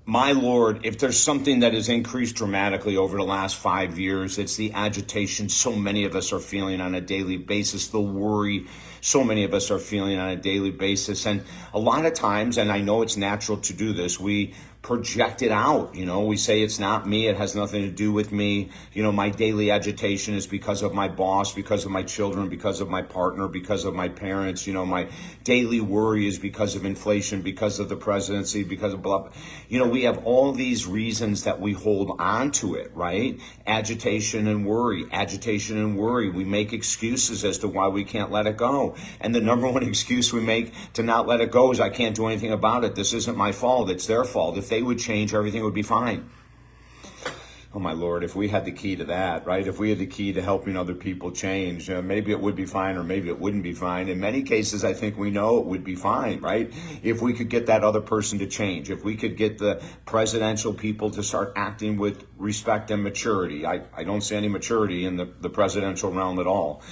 My Lord, if there's something that has increased dramatically over the last 5 years, it's the agitation so many of us are feeling on a daily basis, the worry so many of us are feeling on a daily basis. And a lot of times, and I know it's natural to do this, we project it out. We say it's not me, it has nothing to do with me. My daily agitation is because of my boss, because of my children, because of my partner, because of my parents. My daily worry is because of inflation, because of the presidency, because of blah, blah. We have all these reasons that we hold on to it, right? Agitation and worry. We make excuses as to why we can't let it go. And the number one excuse we make to not let it go is, I can't do anything about it. This isn't my fault. It's their fault. If they would change, everything would be fine. Oh my Lord, if we had the key to that, right? If we had the key to helping other people change, maybe it would be fine, or maybe it wouldn't be fine. In many cases, I think we know it would be fine, right? If we could get that other person to change, if we could get the presidential people to start acting with respect and maturity. I don't see any maturity in the presidential realm at all.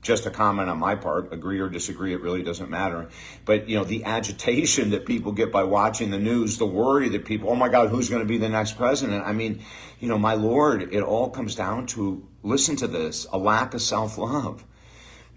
Just a comment on my part, agree or disagree, it really doesn't matter. But, the agitation that people get by watching the news, the worry that people, oh my God, who's going to be the next president? I mean, my Lord, it all comes down to, listen to this, a lack of self-love.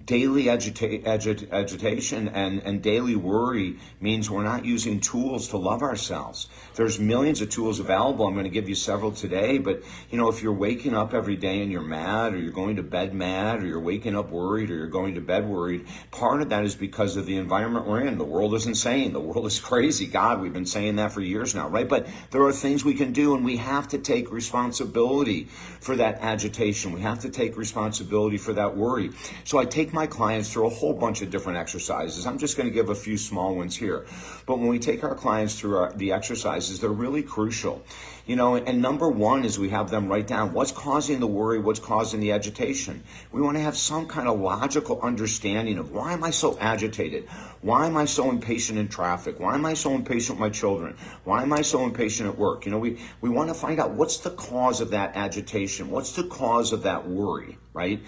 Daily agitation and daily worry means we're not using tools to love ourselves. There's millions of tools available. I'm going to give you several today, but if you're waking up every day and you're mad, or you're going to bed mad, or you're waking up worried, or you're going to bed worried, part of that is because of the environment we're in. The world is insane. The world is crazy. God, we've been saying that for years now, right? But there are things we can do, and we have to take responsibility for that agitation. We have to take responsibility for that worry. So I take my clients through a whole bunch of different exercises. I'm just going to give a few small ones here. But when we take our clients through the exercises, they're really crucial. And number one is we have them write down what's causing the worry, what's causing the agitation. We want to have some kind of logical understanding of, why am I so agitated? Why am I so impatient in traffic? Why am I so impatient with my children? Why am I so impatient at work? We want to find out, what's the cause of that agitation? What's the cause of that worry, right?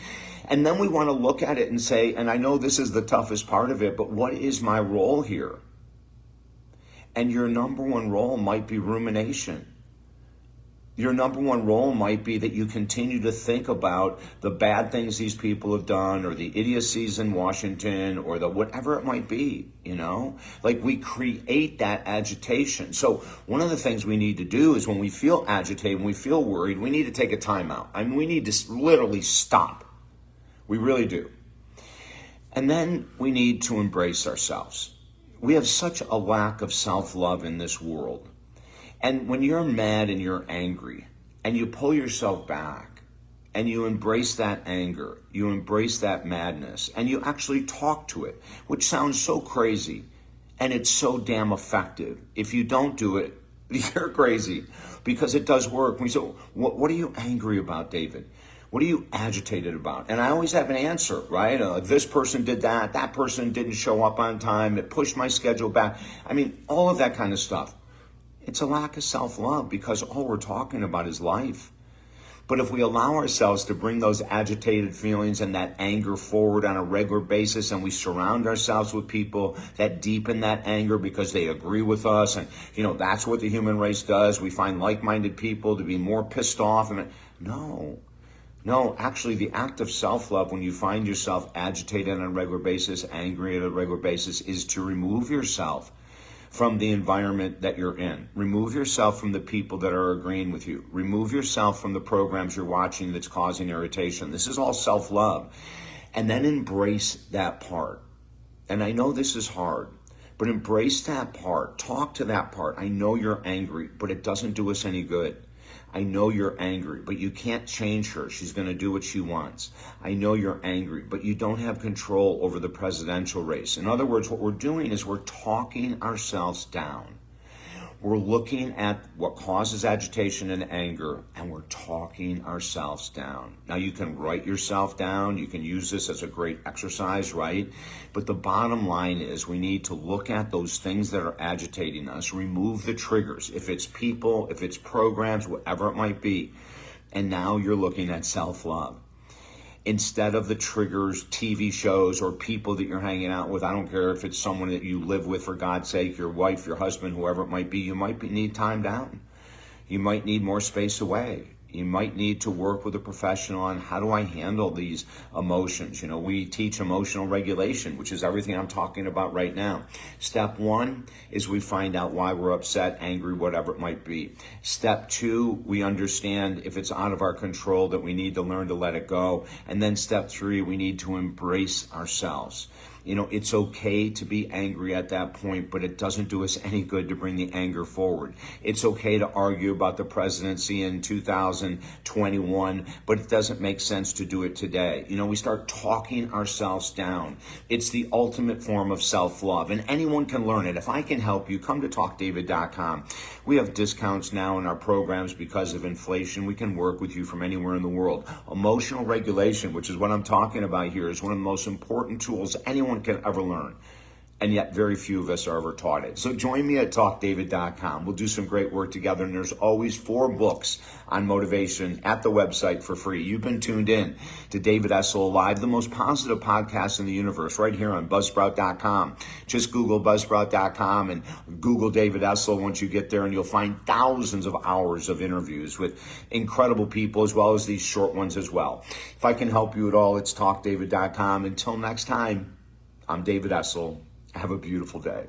And then we want to look at it and say, and I know this is the toughest part of it, but what is my role here? And your number one role might be rumination. Your number one role might be that you continue to think about the bad things these people have done, or the idiocies in Washington, or the whatever it might be, Like, we create that agitation. So one of the things we need to do is, when we feel agitated, when we feel worried, we need to take a timeout. I mean, we need to literally stop. We really do. And then we need to embrace ourselves. We have such a lack of self-love in this world. And when you're mad and you're angry, and you pull yourself back, and you embrace that anger, you embrace that madness, and you actually talk to it, which sounds so crazy, and it's so damn effective. If you don't do it, you're crazy, because it does work. We say, what are you angry about, David? What are you agitated about? And I always have an answer, right? This person did that. That person didn't show up on time. It pushed my schedule back. I mean, all of that kind of stuff. It's a lack of self-love, because all we're talking about is life. But if we allow ourselves to bring those agitated feelings and that anger forward on a regular basis, and we surround ourselves with people that deepen that anger because they agree with us, and that's what the human race does. We find like-minded people to be more pissed off. No, actually, the act of self-love, when you find yourself agitated on a regular basis, angry on a regular basis, is to remove yourself from the environment that you're in. Remove yourself from the people that are agreeing with you. Remove yourself from the programs you're watching that's causing irritation. This is all self-love. And then embrace that part. And I know this is hard, but embrace that part. Talk to that part. I know you're angry, but it doesn't do us any good. I know you're angry, but you can't change her. She's going to do what she wants. I know you're angry, but you don't have control over the presidential race. In other words, what we're doing is we're talking ourselves down. We're looking at what causes agitation and anger, and we're talking ourselves down. Now, you can write yourself down. You can use this as a great exercise, right? But the bottom line is, we need to look at those things that are agitating us, remove the triggers. If it's people, if it's programs, whatever it might be. And now you're looking at self-love. instead of the triggers, TV shows, or people that you're hanging out with. I don't care if it's someone that you live with, for God's sake, your wife, your husband, whoever it might be. You might need time down. You might need more space away. You might need to work with a professional on how do I handle these emotions. You know, we teach emotional regulation, which is everything I'm talking about right now. Step one is we find out why we're upset, angry, whatever it might be. Step two, we understand if it's out of our control that we need to learn to let it go. And then step three, we need to embrace ourselves. You know, it's okay to be angry at that point, but it doesn't do us any good to bring the anger forward. It's okay to argue about the presidency in 2021, but it doesn't make sense to do it today. You know, we start talking ourselves down. It's the ultimate form of self-love, and anyone can learn it. If I can help you, come to talkdavid.com. We have discounts now in our programs because of inflation. We can work with you from anywhere in the world. Emotional regulation, which is what I'm talking about here, is one of the most important tools anyone can ever learn, and yet very few of us are ever taught it. So join me at talkdavid.com. We'll do some great work together, and there's always 4 books on motivation at the website for free. You've been tuned in to David Essel Live, the most positive podcast in the universe, right here on buzzsprout.com. Just Google buzzsprout.com and Google David Essel once you get there, and you'll find thousands of hours of interviews with incredible people, as well as these short ones as well. If I can help you at all, it's talkdavid.com. Until next time, I'm David Essel. Have a beautiful day.